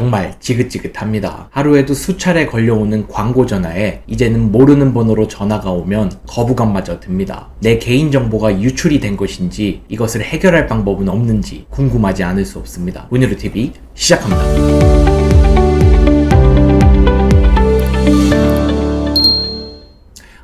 정말 지긋지긋합니다. 하루에도 수차례 걸려오는 광고 전화에 이제는 모르는 번호로 전화가 오면 거부감마저 듭니다. 내 개인정보가 유출이 된 것인지 이것을 해결할 방법은 없는지 궁금하지 않을 수 없습니다. 문의로TV 시작합니다.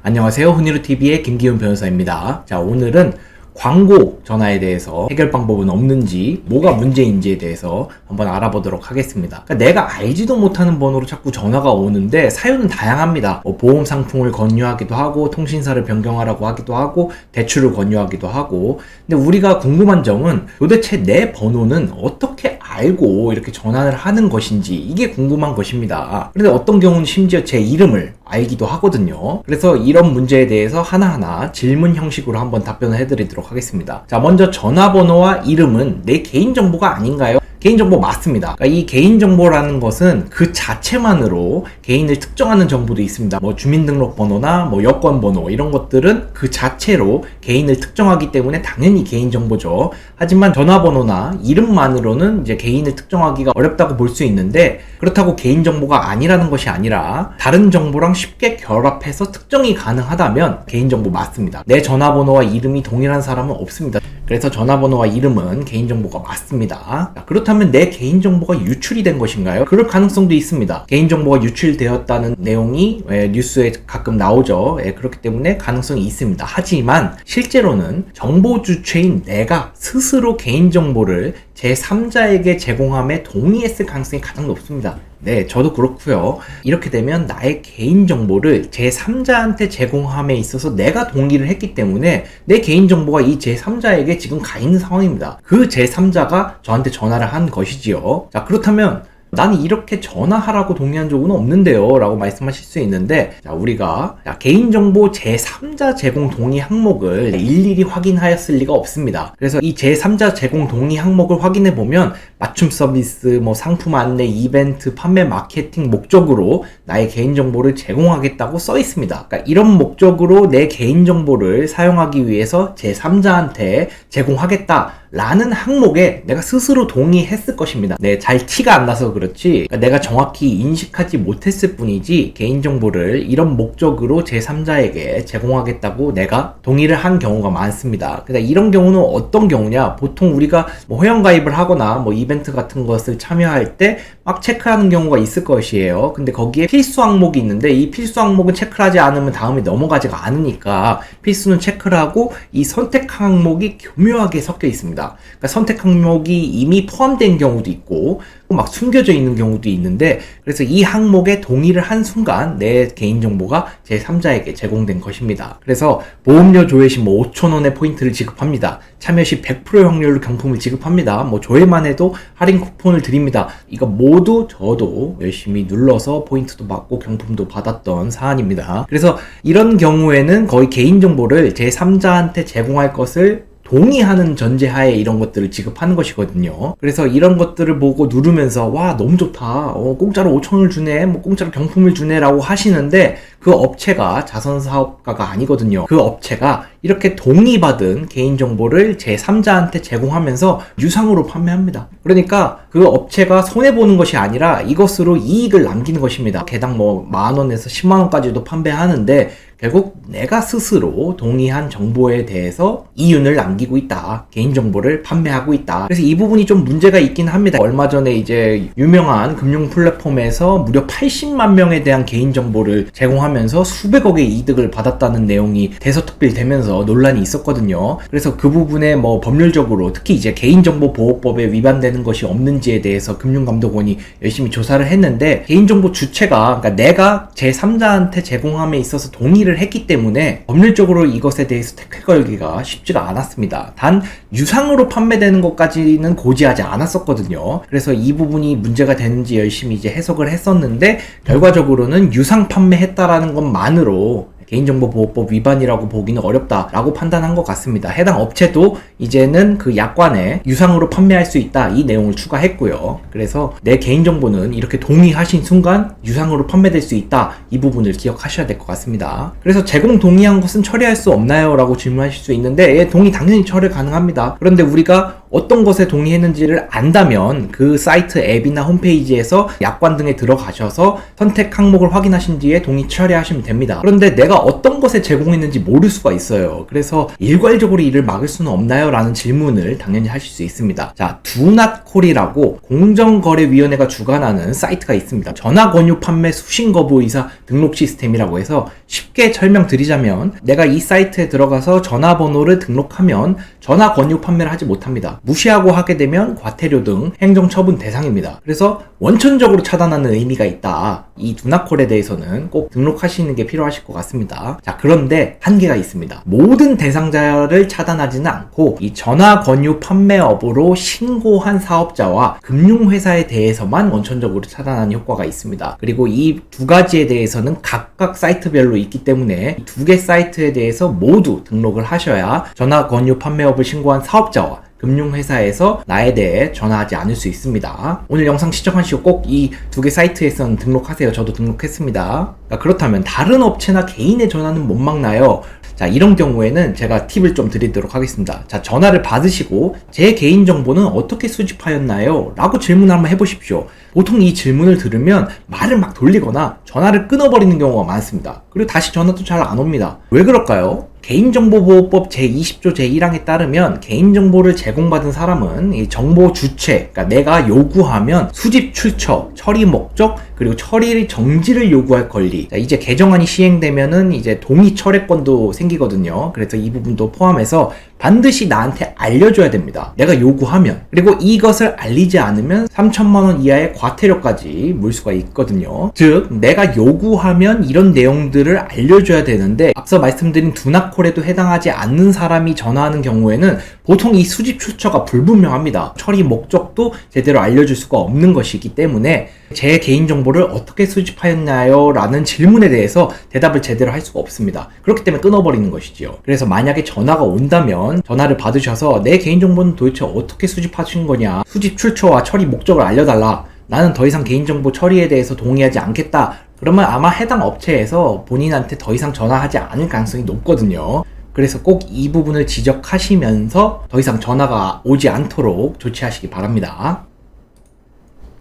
안녕하세요. 훈이루TV의 김기훈 변호사입니다. 자, 오늘은 광고 전화에 대해서 해결 방법은 없는지, 뭐가 문제인지에 대해서 한번 알아보도록 하겠습니다. 그러니까 내가 알지도 못하는 번호로 자꾸 전화가 오는데 사유는 다양합니다. 보험 상품을 권유하기도 하고, 통신사를 변경하라고 하기도 하고, 대출을 권유하기도 하고. 근데 우리가 궁금한 점은 도대체 내 번호는 어떻게 알고 이렇게 전화를 하는 것인지, 이게 궁금한 것입니다. 그런데 어떤 경우는 심지어 제 이름을 알기도 하거든요. 그래서 이런 문제에 대해서 하나하나 질문 형식으로 한번 답변을 해드리도록 하겠습니다. 자, 먼저 전화번호와 이름은 내 개인정보가 아닌가요? 개인정보 맞습니다. 그러니까 이 개인정보라는 것은 그 자체만으로 개인을 특정하는 정보도 있습니다. 뭐 주민등록번호나 뭐 여권번호 이런 것들은 그 자체로 개인을 특정하기 때문에 당연히 개인정보죠. 하지만 전화번호나 이름만으로는 이제 개인을 특정하기가 어렵다고 볼 수 있는데, 그렇다고 개인정보가 아니라는 것이 아니라 다른 정보랑 쉽게 결합해서 특정이 가능하다면 개인정보 맞습니다. 내 전화번호와 이름이 동일한 사람은 없습니다. 그래서 전화번호와 이름은 개인정보가 맞습니다. 자, 그렇다면 내 개인정보가 유출이 된 것인가요? 그럴 가능성도 있습니다. 개인정보가 유출되었다는 내용이 뉴스에 가끔 나오죠. 그렇기 때문에 가능성이 있습니다. 하지만 실제로는 정보 주체인 내가 스스로 개인정보를 제3자에게 제공함에 동의했을 가능성이 가장 높습니다. 네, 저도 그렇고요. 이렇게 되면 나의 개인정보를 제3자한테 제공함에 있어서 내가 동의를 했기 때문에 내 개인정보가 이 제3자에게 지금 가 있는 상황입니다. 그 제3자가 저한테 전화를 한 것이지요. 자, 그렇다면 나는 이렇게 전화하라고 동의한 적은 없는데요 라고 말씀하실 수 있는데, 자, 우리가 개인정보 제3자 제공 동의 항목을 일일이 확인하였을 리가 없습니다. 그래서 이 제3자 제공 동의 항목을 확인해 보면 맞춤 서비스, 뭐 상품 안내, 이벤트, 판매, 마케팅 목적으로 나의 개인정보를 제공하겠다고 써 있습니다. 그러니까 이런 목적으로 내 개인정보를 사용하기 위해서 제3자한테 제공하겠다 라는 항목에 내가 스스로 동의했을 것입니다. 네, 잘 티가 안 나서 그렇지, 그러니까 내가 정확히 인식하지 못했을 뿐이지 개인정보를 이런 목적으로 제3자에게 제공하겠다고 내가 동의를 한 경우가 많습니다. 그러니까 이런 경우는 어떤 경우냐, 보통 우리가 뭐 회원가입을 하거나 뭐 이벤트 같은 것을 참여할 때 막 체크하는 경우가 있을 것이에요. 근데 거기에 필수 항목이 있는데 이 필수 항목은 체크를 하지 않으면 다음에 넘어가지가 않으니까 필수는 체크를 하고 이 선택 항목이 교묘하게 섞여 있습니다. 그러니까 선택 항목이 이미 포함된 경우도 있고 막 숨겨져 있는 경우도 있는데, 그래서 이 항목에 동의를 한 순간 내 개인정보가 제3자에게 제공된 것입니다. 그래서 보험료 조회 시 뭐 5,000원의 포인트를 지급합니다. 참여 시 100% 확률로 경품을 지급합니다. 뭐 조회만 해도 할인 쿠폰을 드립니다. 이거 모두 저도 열심히 눌러서 포인트도 받고 경품도 받았던 사안입니다. 그래서 이런 경우에는 거의 개인정보를 제3자한테 제공할 것을 동의하는 전제하에 이런 것들을 지급하는 것이거든요. 그래서 이런 것들을 보고 누르면서 와, 너무 좋다, 공짜로 5,000원을 주네, 뭐 공짜로 경품을 주네 라고 하시는데, 그 업체가 자선사업가가 아니거든요. 그 업체가 이렇게 동의받은 개인정보를 제3자한테 제공하면서 유상으로 판매합니다. 그러니까 그 업체가 손해보는 것이 아니라 이것으로 이익을 남기는 것입니다. 개당 뭐 10,000원에서 100,000원까지도 판매하는데 결국 내가 스스로 동의한 정보에 대해서 이윤을 남기고 있다, 개인정보를 판매하고 있다. 그래서 이 부분이 좀 문제가 있긴 합니다. 얼마 전에 이제 유명한 금융 플랫폼에서 무려 80만 명에 대한 개인정보를 제공하면서 수백억의 이득을 받았다는 내용이 대서특필되면서 논란이 있었거든요. 그래서 그 부분에 뭐 법률적으로 특히 이제 개인정보보호법에 위반되는 것이 없는지에 대해서 금융감독원이 열심히 조사를 했는데, 개인정보 주체가, 그러니까 내가 제3자한테 제공함에 있어서 동의를 했기 때문에 법률적으로 이것에 대해서 태클 걸기가 쉽지가 않았습니다. 단 유상으로 판매되는 것까지는 고지하지 않았었거든요. 그래서 이 부분이 문제가 되는지 열심히 이제 해석을 했었는데, 결과적으로는 유상 판매했다라는 것만으로 개인정보보호법 위반이라고 보기는 어렵다라고 판단한 것 같습니다. 해당 업체도 이제는 그 약관에 유상으로 판매할 수 있다, 이 내용을 추가했고요. 그래서 내 개인정보는 이렇게 동의하신 순간 유상으로 판매될 수 있다, 이 부분을 기억하셔야 될 것 같습니다. 그래서 제공 동의한 것은 처리할 수 없나요? 라고 질문하실 수 있는데, 예, 동의 당연히 처리 가능합니다. 그런데 우리가 어떤 것에 동의했는지를 안다면 그 사이트 앱이나 홈페이지에서 약관 등에 들어가셔서 선택 항목을 확인하신 뒤에 동의 처리하시면 됩니다. 그런데 내가 어떤 것에 제공했는지 모를 수가 있어요. 그래서 일괄적으로 이를 막을 수는 없나요? 라는 질문을 당연히 하실 수 있습니다. 자, 두낫콜이라고 공정거래위원회가 주관하는 사이트가 있습니다. 전화 권유 판매 수신 거부 의사 등록 시스템이라고 해서 쉽게 설명드리자면 내가 이 사이트에 들어가서 전화번호를 등록하면 전화 권유 판매를 하지 못합니다. 무시하고 하게 되면 과태료 등 행정처분 대상입니다. 그래서 원천적으로 차단하는 의미가 있다. 이 두낫콜에 대해서는 꼭 등록하시는 게 필요하실 것 같습니다. 자, 그런데 한계가 있습니다. 모든 대상자를 차단하지는 않고 이 전화 권유 판매업으로 신고한 사업자와 금융회사에 대해서만 원천적으로 차단하는 효과가 있습니다. 그리고 이 두 가지에 대해서는 각각 사이트별로 있기 때문에 두 개 사이트에 대해서 모두 등록을 하셔야 전화 권유 판매업을 신고한 사업자와 금융회사에서 나에 대해 전화하지 않을 수 있습니다. 오늘 영상 시청하시고 꼭 이 두 개 사이트에서는 등록하세요. 저도 등록했습니다. 그렇다면 다른 업체나 개인의 전화는 못 막나요? 자, 이런 경우에는 제가 팁을 좀 드리도록 하겠습니다. 자, 전화를 받으시고 제 개인정보는 어떻게 수집하였나요? 라고 질문을 한번 해보십시오. 보통 이 질문을 들으면 말을 막 돌리거나 전화를 끊어버리는 경우가 많습니다. 그리고 다시 전화도 잘 안 옵니다. 왜 그럴까요? 개인정보보호법 제20조 제1항에 따르면 개인정보를 제공받은 사람은 이 정보 주체, 그러니까 내가 요구하면 수집 출처, 처리 목적, 그리고 처리 정지를 요구할 권리. 자, 이제 개정안이 시행되면은 이제 동의 철회권도 생기거든요. 그래서 이 부분도 포함해서 반드시 나한테 알려줘야 됩니다. 내가 요구하면. 그리고 이것을 알리지 않으면 3천만 원 이하의 과태료까지 물 수가 있거든요. 즉, 내가 요구하면 이런 내용들을 알려줘야 되는데 앞서 말씀드린 두낫콜에도 해당하지 않는 사람이 전화하는 경우에는 보통 이 수집 출처가 불분명합니다. 처리 목적도 제대로 알려줄 수가 없는 것이기 때문에 제 개인정보를 어떻게 수집하였나요? 라는 질문에 대해서 대답을 제대로 할 수가 없습니다. 그렇기 때문에 끊어버리는 것이지요. 그래서 만약에 전화가 온다면 전화를 받으셔서 내 개인정보는 도대체 어떻게 수집하신 거냐, 수집 출처와 처리 목적을 알려달라, 나는 더 이상 개인정보 처리에 대해서 동의하지 않겠다, 그러면 아마 해당 업체에서 본인한테 더 이상 전화하지 않을 가능성이 높거든요. 그래서 꼭 이 부분을 지적하시면서 더 이상 전화가 오지 않도록 조치하시기 바랍니다.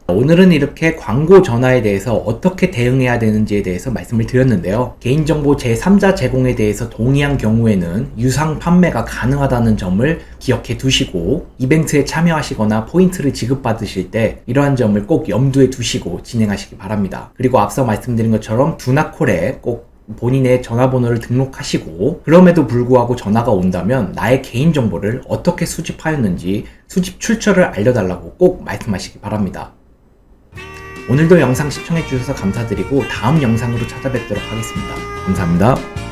오늘은 이렇게 광고 전화에 대해서 어떻게 대응해야 되는지에 대해서 말씀을 드렸는데요. 개인정보 제3자 제공에 대해서 동의한 경우에는 유상 판매가 가능하다는 점을 기억해 두시고 이벤트에 참여하시거나 포인트를 지급받으실 때 이러한 점을 꼭 염두에 두시고 진행하시기 바랍니다. 그리고 앞서 말씀드린 것처럼 두낫콜에 꼭 본인의 전화번호를 등록하시고 그럼에도 불구하고 전화가 온다면 나의 개인정보를 어떻게 수집하였는지 수집 출처를 알려달라고 꼭 말씀하시기 바랍니다. 오늘도 영상 시청해주셔서 감사드리고 다음 영상으로 찾아뵙도록 하겠습니다. 감사합니다.